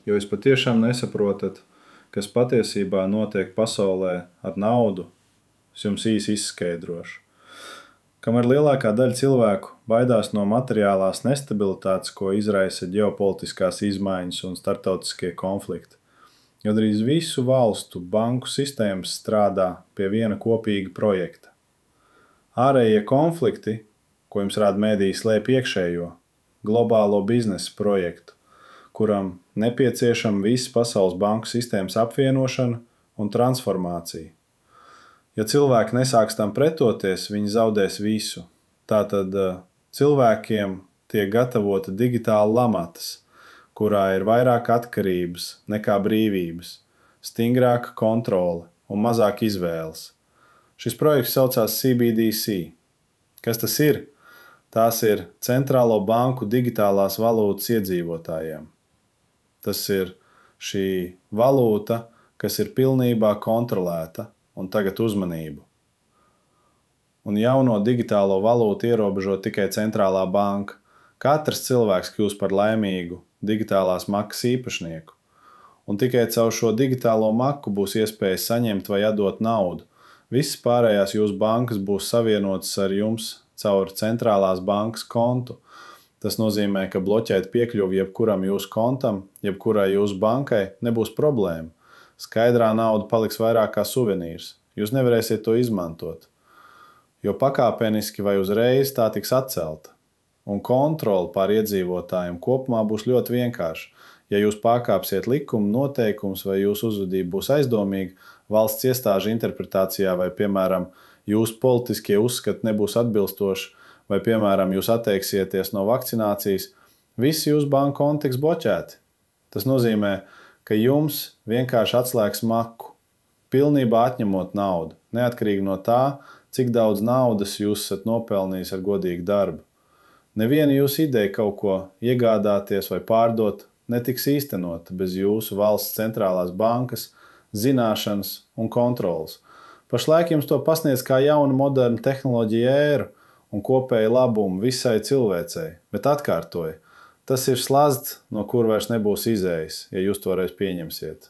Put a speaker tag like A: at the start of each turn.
A: jo jūs patiešām nesaprotat, kas patiesībā notiek pasaulē ar naudu, es jums īsi izskaidrošu. Kamēr lielākā daļa cilvēku baidās no materiālās nestabilitātes, ko izraisa ģeopolitiskās izmaiņas un starptautiskie konflikti, gandrīz visu valstu banku sistēmas strādā pie viena kopīga projekta. Ārējie konflikti, ko jums rāda mediji, slēp iekšējo, globālo biznesa projektu, kuram nepieciešama visas pasaules banku sistēmas apvienošana un transformācija. Ja cilvēki nesāks tam pretoties, viņi zaudēs visu. Tātad cilvēkiem tiek gatavota digitāla lamatas, kurā ir vairāk atkarības nekā brīvības, stingrāka kontrole un mazāk izvēles. Šis projekts saucās CBDC. Kas tas ir? Tās ir centrālo banku digitālās valūtas iedzīvotājiem. Tas ir šī valūta, kas ir pilnībā kontrolēta, un tagad uzmanību. Un jauno digitālo valūtu ierobežo tikai centrālā banka. Katrs cilvēks kļūst par laimīgu digitālās makas īpašnieku. Un tikai caur šo digitālo maku būs iespēja saņemt vai atdot naudu. Visas pārējās jūsu bankas būs savienotas ar jums caur centrālās bankas kontu. Tas nozīmē, ka bloķēt piekļuvi jebkuram jūsu kontam, jebkurai jūsu bankai nebūs problēma. Skaidrā nauda paliks vairāk kā suvenīrs. Jūs nevarēsiet to izmantot, jo pakāpeniski vai uzreiz tā tiks atcelta. Un kontrole pār iedzīvotājiem kopumā būs ļoti vienkārša. Ja jūs pārkāpsiet likuma noteikumus vai jūsu uzvedība būs aizdomīga, valsts iestāžu interpretācijā vai, piemēram, jūsu politiskie uzskati nebūs atbilstoši vai, piemēram, jūs atteiksieties no vakcinācijas, visi jūsu banku konti tiks bloķēti. Tas nozīmē, ka jums vienkārši atslēgs maku, pilnībā atņemot naudu, neatkarīgi no tā, cik daudz naudas jūs esat nopelnījis ar godīgu darbu. Neviena jūsu ideja kaut ko iegādāties vai pārdot netiks īstenota bez jūsu valsts centrālās bankas, zināšanas un kontrolas. Pašlaik jums to pasniedz kā jaunu modernu tehnoloģiju ēru un kopēju labumu visai cilvēcei, bet atkārtoju. Tas ir slazds, no kur vairs nebūs izējas, ja jūs to reiz pieņemsiet.